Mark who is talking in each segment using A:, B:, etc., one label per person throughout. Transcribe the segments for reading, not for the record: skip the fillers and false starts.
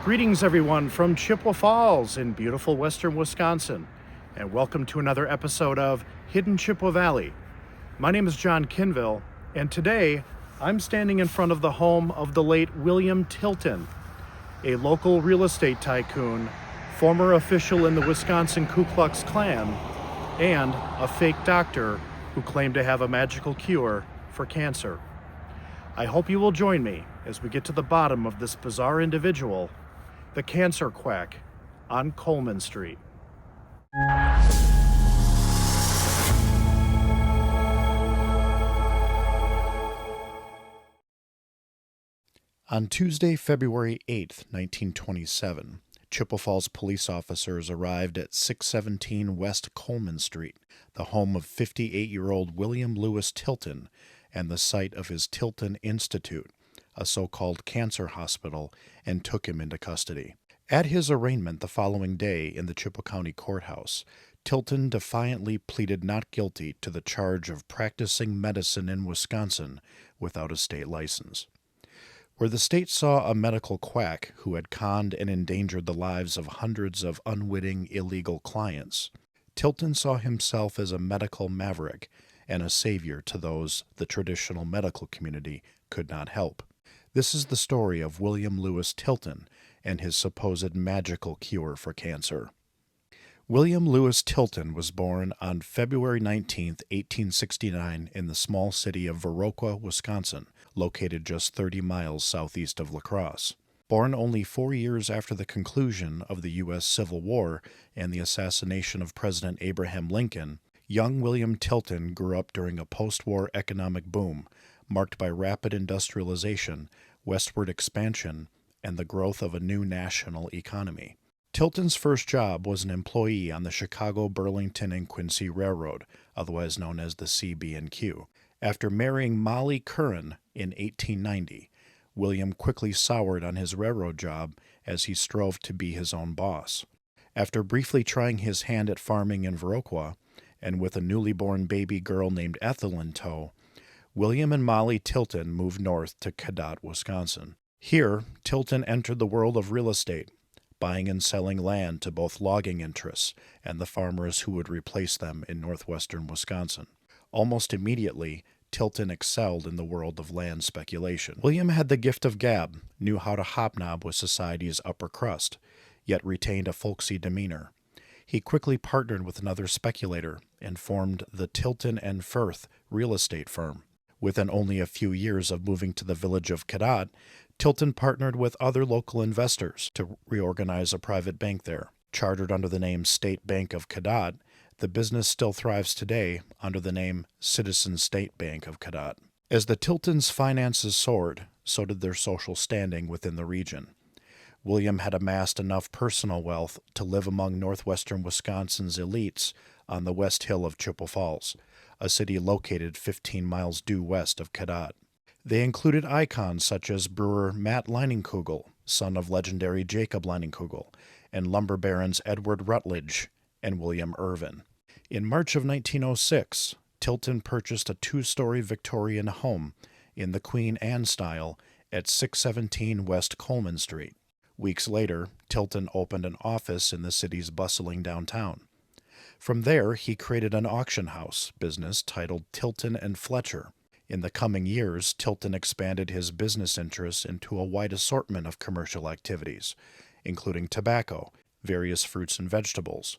A: Greetings, everyone, from Chippewa Falls in beautiful western Wisconsin, and welcome to another episode of Hidden Chippewa Valley. My name is John Kinville, and today I'm standing in front of the home of the late William Tilton, a local real estate tycoon, former official in the Wisconsin Ku Klux Klan, and a fake doctor who claimed to have a magical cure for cancer. I hope you will join me as we get to the bottom of this bizarre individual, the Cancer Quack, on Coleman Street. On Tuesday, February 8th, 1927, Chippewa Falls police officers arrived at 617 West Coleman Street, the home of 58-year-old William Lewis Tilton and the site of his Tilton Institute, a so-called cancer hospital, and took him into custody. At his arraignment the following day in the Chippewa County Courthouse, Tilton defiantly pleaded not guilty to the charge of practicing medicine in Wisconsin without a state license. Where the state saw a medical quack who had conned and endangered the lives of hundreds of unwitting illegal clients, Tilton saw himself as a medical maverick and a savior to those the traditional medical community could not help. This is the story of William Lewis Tilton and his supposed magical cure for cancer. William Lewis Tilton was born on February 19, 1869, in the small city of Viroqua, Wisconsin, located just 30 miles southeast of La Crosse. Born only 4 years after the conclusion of the U.S. Civil War and the assassination of President Abraham Lincoln, young William Tilton grew up during a post-war economic boom marked by rapid industrialization, westward expansion, and the growth of a new national economy. Tilton's first job was an employee on the Chicago, Burlington, and Quincy Railroad, otherwise known as the CB&Q. After marrying Molly Curran in 1890, William quickly soured on his railroad job as he strove to be his own boss. After briefly trying his hand at farming in Viroqua, and with a newly born baby girl named Ethel in tow, William and Molly Tilton moved north to Cadott, Wisconsin. Here, Tilton entered the world of real estate, buying and selling land to both logging interests and the farmers who would replace them in northwestern Wisconsin. Almost immediately, Tilton excelled in the world of land speculation. William had the gift of gab, knew how to hobnob with society's upper crust, yet retained a folksy demeanor. He quickly partnered with another speculator and formed the Tilton and Firth real estate firm. Within only a few years of moving to the village of Cadott, Tilton partnered with other local investors to reorganize a private bank there. Chartered under the name State Bank of Cadott, the business still thrives today under the name Citizen State Bank of Cadott. As the Tiltons' finances soared, so did their social standing within the region. William had amassed enough personal wealth to live among northwestern Wisconsin's elites on the West Hill of Chippewa Falls, a city located 15 miles due west of Cadott. They included icons such as brewer Matt Leinenkugel, son of legendary Jacob Leinenkugel, and lumber barons Edward Rutledge and William Irvin. In March of 1906, Tilton purchased a two-story Victorian home in the Queen Anne style at 617 West Coleman Street. Weeks later, Tilton opened an office in the city's bustling downtown. From there, he created an auction house business titled Tilton and Fletcher. In the coming years, Tilton expanded his business interests into a wide assortment of commercial activities, including tobacco, various fruits and vegetables,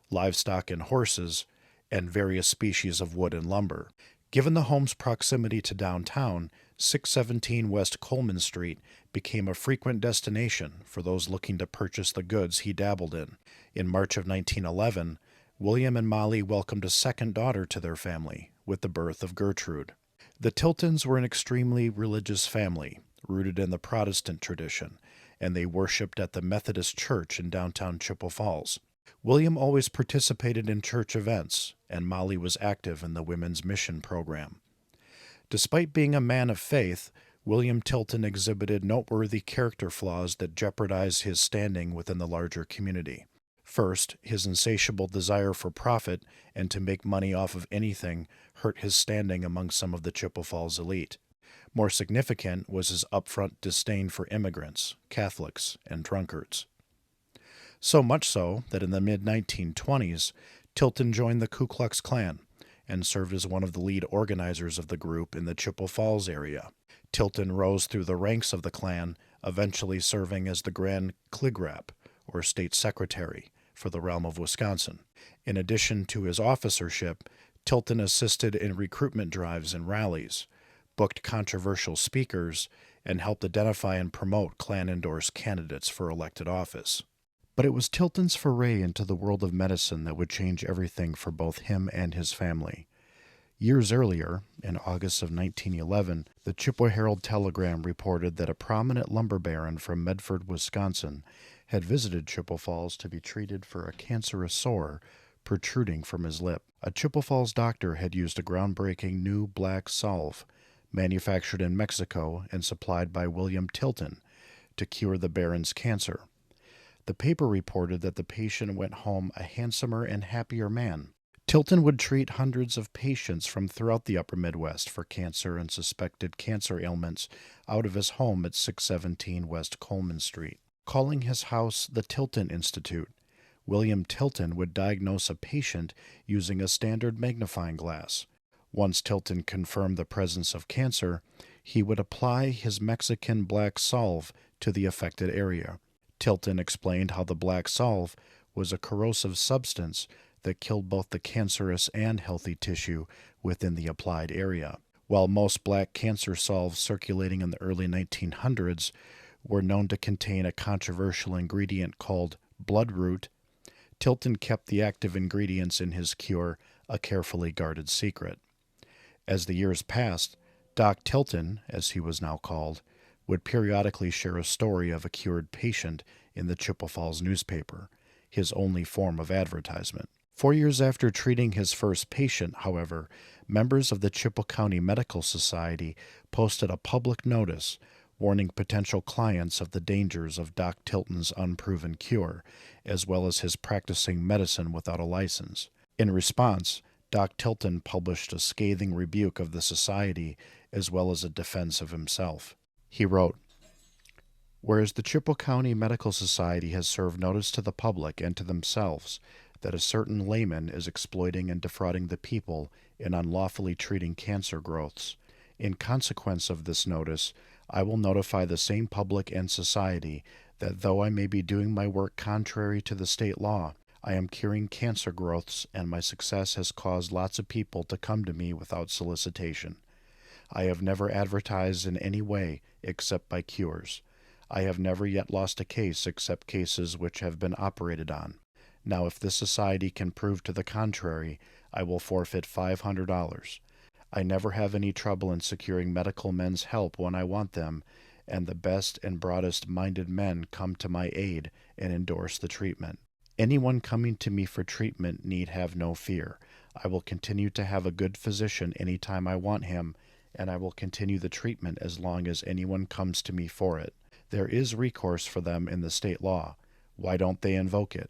A: livestock and horses, and various species of wood and lumber. Given the home's proximity to downtown, 617 West Coleman Street became a frequent destination for those looking to purchase the goods he dabbled in. In March of 1911, William and Molly welcomed a second daughter to their family with the birth of Gertrude. The Tiltons were an extremely religious family, rooted in the Protestant tradition, and they worshipped at the Methodist Church in downtown Chippewa Falls. William always participated in church events, and Molly was active in the Women's Mission program. Despite being a man of faith, William Tilton exhibited noteworthy character flaws that jeopardized his standing within the larger community. First, his insatiable desire for profit and to make money off of anything hurt his standing among some of the Chippewa Falls elite. More significant was his upfront disdain for immigrants, Catholics, and drunkards. So much so that in the mid-1920s, Tilton joined the Ku Klux Klan and served as one of the lead organizers of the group in the Chippewa Falls area. Tilton rose through the ranks of the Klan, eventually serving as the Grand Kligrap, or state secretary, for the realm of Wisconsin. In addition to his officership, Tilton assisted in recruitment drives and rallies, booked controversial speakers, and helped identify and promote Klan-endorsed candidates for elected office. But it was Tilton's foray into the world of medicine that would change everything for both him and his family. Years earlier, in August of 1911, the Chippewa Herald-Telegram reported that a prominent lumber baron from Medford, Wisconsin, had visited Chippewa Falls to be treated for a cancerous sore protruding from his lip. A Chippewa Falls doctor had used a groundbreaking new black salve, manufactured in Mexico and supplied by William Tilton, to cure the baron's cancer. The paper reported that the patient went home a handsomer and happier man. Tilton would treat hundreds of patients from throughout the upper Midwest for cancer and suspected cancer ailments out of his home at 617 West Coleman Street. Calling his house the Tilton Institute, William Tilton would diagnose a patient using a standard magnifying glass. Once Tilton confirmed the presence of cancer, he would apply his Mexican black salve to the affected area. Tilton explained how the black salve was a corrosive substance that killed both the cancerous and healthy tissue within the applied area. While most black cancer salves circulating in the early 1900s were known to contain a controversial ingredient called bloodroot, Tilton kept the active ingredients in his cure a carefully guarded secret. As the years passed, Doc Tilton, as he was now called, would periodically share a story of a cured patient in the Chippewa Falls newspaper, his only form of advertisement. 4 years after treating his first patient, however, members of the Chippewa County Medical Society posted a public notice warning potential clients of the dangers of Doc Tilton's unproven cure, as well as his practicing medicine without a license. In response, Doc Tilton published a scathing rebuke of the society as well as a defense of himself. He wrote, "Whereas the Chippewa County Medical Society has served notice to the public and to themselves that a certain layman is exploiting and defrauding the people in unlawfully treating cancer growths, in consequence of this notice, I will notify the same public and society that though I may be doing my work contrary to the state law, I am curing cancer growths, and my success has caused lots of people to come to me without solicitation. I have never advertised in any way except by cures. I have never yet lost a case except cases which have been operated on. Now, if this society can prove to the contrary, I will forfeit $500. I never have any trouble in securing medical men's help when I want them, and the best and broadest-minded men come to my aid and endorse the treatment. Anyone coming to me for treatment need have no fear. I will continue to have a good physician any time I want him, and I will continue the treatment as long as anyone comes to me for it. There is recourse for them in the state law. Why don't they invoke it?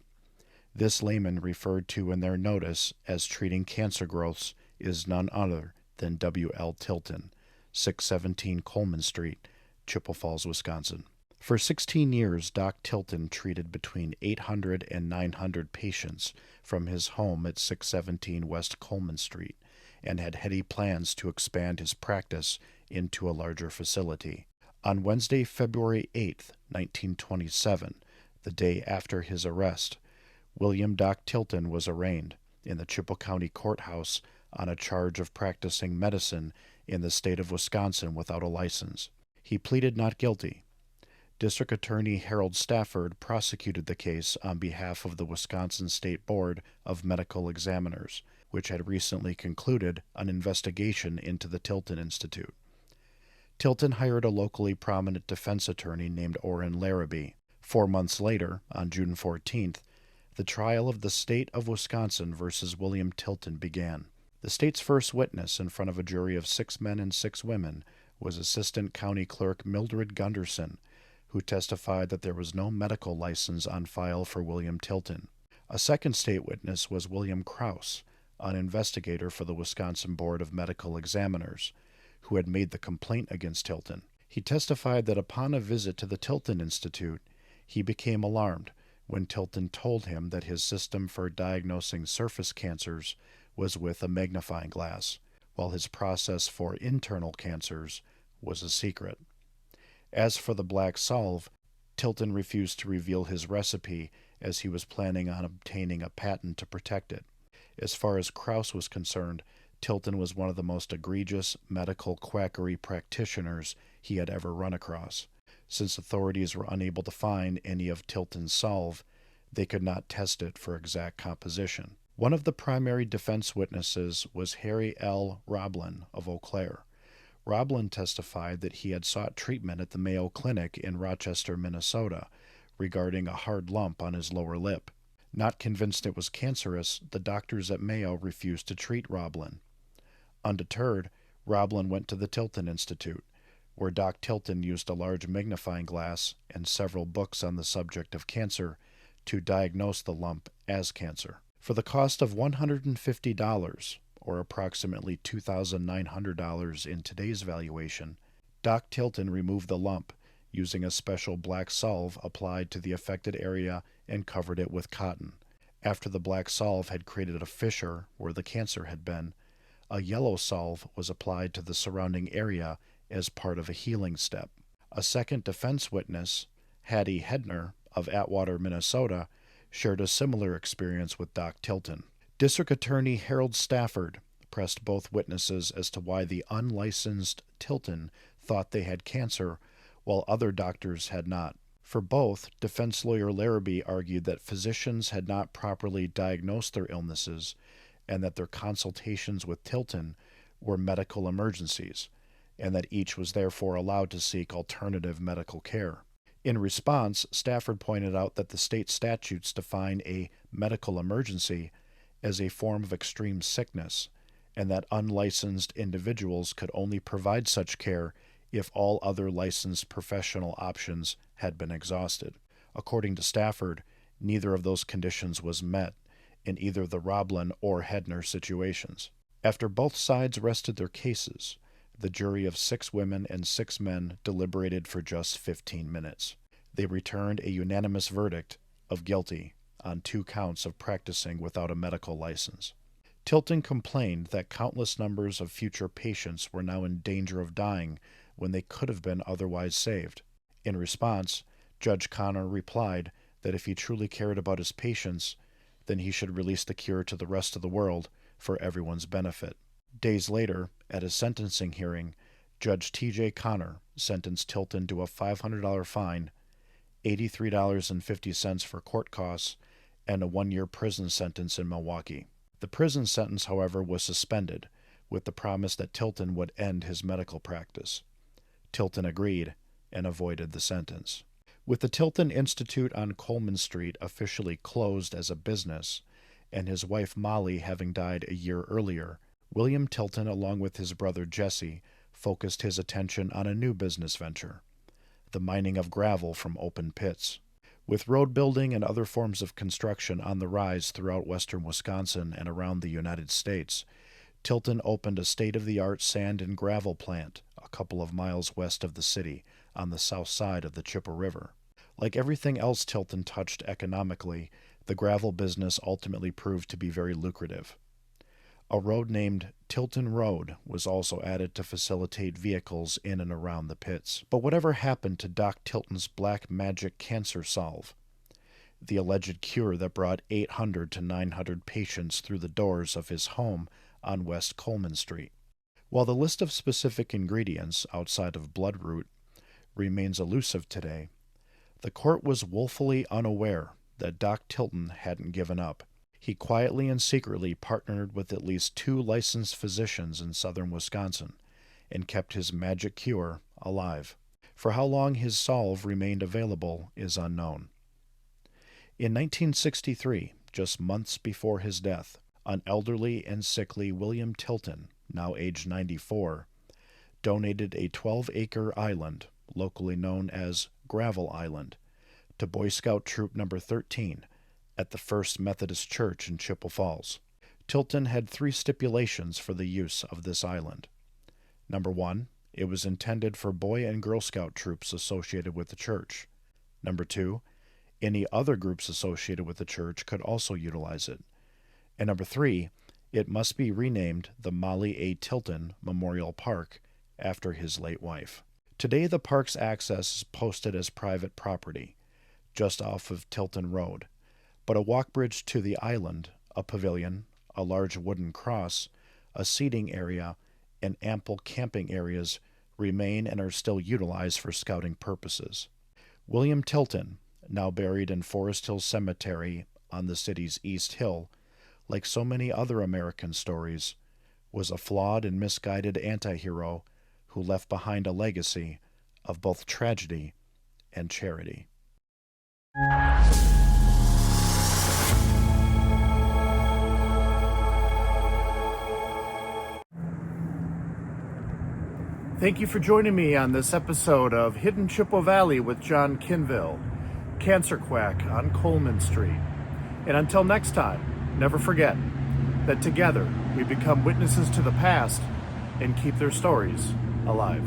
A: This layman referred to in their notice as treating cancer growths is none other than W.L. Tilton, 617 Coleman Street, Chippewa Falls, Wisconsin. For 16 years, Doc Tilton treated between 800 and 900 patients from his home at 617 West Coleman Street, and had heady plans to expand his practice into a larger facility. On Wednesday, February 8, 1927, the day after his arrest, William Doc Tilton was arraigned in the Chippewa County Courthouse on a charge of practicing medicine in the state of Wisconsin without a license. He pleaded not guilty. District Attorney Harold Stafford prosecuted the case on behalf of the Wisconsin State Board of Medical Examiners, which had recently concluded an investigation into the Tilton Institute. Tilton hired a locally prominent defense attorney named Orrin Larrabee. 4 months later, on June 14th, the trial of the state of Wisconsin versus William Tilton began. The state's first witness in front of a jury of 6 men and 6 women was Assistant County Clerk Mildred Gunderson, who testified that there was no medical license on file for William Tilton. A second state witness was William Krause, an investigator for the Wisconsin Board of Medical Examiners, who had made the complaint against Tilton. He testified that upon a visit to the Tilton Institute, he became alarmed when Tilton told him that his system for diagnosing surface cancers was with a magnifying glass, while his process for internal cancers was a secret. As for the black salve, Tilton refused to reveal his recipe as he was planning on obtaining a patent to protect it. As far as Krause was concerned, Tilton was one of the most egregious medical quackery practitioners he had ever run across. Since authorities were unable to find any of Tilton's salve, they could not test it for exact composition. One of the primary defense witnesses was Harry L. Roblin of Eau Claire. Roblin testified that he had sought treatment at the Mayo Clinic in Rochester, Minnesota, regarding a hard lump on his lower lip. Not convinced it was cancerous, the doctors at Mayo refused to treat Roblin. Undeterred, Roblin went to the Tilton Institute, where Doc Tilton used a large magnifying glass and several books on the subject of cancer to diagnose the lump as cancer. For the cost of $150, or approximately $2,900 in today's valuation, Doc Tilton removed the lump using a special black salve applied to the affected area and covered it with cotton. After the black salve had created a fissure where the cancer had been, a yellow salve was applied to the surrounding area as part of a healing step. A second defense witness, Hattie Hedner of Atwater, Minnesota, shared a similar experience with Doc Tilton. District Attorney Harold Stafford pressed both witnesses as to why the unlicensed Tilton thought they had cancer while other doctors had not. For both, defense lawyer Larrabee argued that physicians had not properly diagnosed their illnesses and that their consultations with Tilton were medical emergencies, and that each was therefore allowed to seek alternative medical care. In response, Stafford pointed out that the state statutes define a medical emergency as a form of extreme sickness, and that unlicensed individuals could only provide such care if all other licensed professional options had been exhausted. According to Stafford, neither of those conditions was met in either the Roblin or Hedner situations. After both sides rested their cases, the jury of 6 women and 6 men deliberated for just 15 minutes. They returned a unanimous verdict of guilty on 2 counts of practicing without a medical license. Tilton complained that countless numbers of future patients were now in danger of dying when they could have been otherwise saved. In response, Judge Connor replied that if he truly cared about his patients, then he should release the cure to the rest of the world for everyone's benefit. Days later, at a sentencing hearing, Judge T.J. Connor sentenced Tilton to a $500 fine, $83.50 for court costs, and a 1-year prison sentence in Milwaukee. The prison sentence, however, was suspended, with the promise that Tilton would end his medical practice. Tilton agreed and avoided the sentence. With the Tilton Institute on Coleman Street officially closed as a business, and his wife Molly having died a year earlier, William Tilton, along with his brother Jesse, focused his attention on a new business venture, the mining of gravel from open pits. With road building and other forms of construction on the rise throughout western Wisconsin and around the United States, Tilton opened a state-of-the-art sand and gravel plant a couple of miles west of the city on the south side of the Chippewa River. Like everything else Tilton touched economically, the gravel business ultimately proved to be very lucrative. A road named Tilton Road was also added to facilitate vehicles in and around the pits. But whatever happened to Doc Tilton's black magic cancer salve, the alleged cure that brought 800 to 900 patients through the doors of his home on West Coleman Street? While the list of specific ingredients outside of bloodroot remains elusive today, the court was woefully unaware that Doc Tilton hadn't given up. He quietly and secretly partnered with at least 2 licensed physicians in southern Wisconsin and kept his magic cure alive. For how long his salve remained available is unknown. In 1963, just months before his death, an elderly and sickly William Tilton, now aged 94, donated a 12-acre island, locally known as Gravel Island, to Boy Scout Troop No. 13, at the First Methodist Church in Chippewa Falls. Tilton had 3 stipulations for the use of this island. Number 1, it was intended for Boy and Girl Scout troops associated with the church. Number 2, any other groups associated with the church could also utilize it. And number 3, it must be renamed the Molly A. Tilton Memorial Park after his late wife. Today, the park's access is posted as private property, just off of Tilton Road, but a walk bridge to the island, a pavilion, a large wooden cross, a seating area, and ample camping areas remain and are still utilized for scouting purposes. William Tilton, now buried in Forest Hill Cemetery on the city's East Hill, like so many other American stories, was a flawed and misguided anti-hero who left behind a legacy of both tragedy and charity. Thank you for joining me on this episode of Hidden Chippewa Valley with John Kinville, Cancer Quack on Coleman Street. And until next time, never forget that together we become witnesses to the past and keep their stories alive.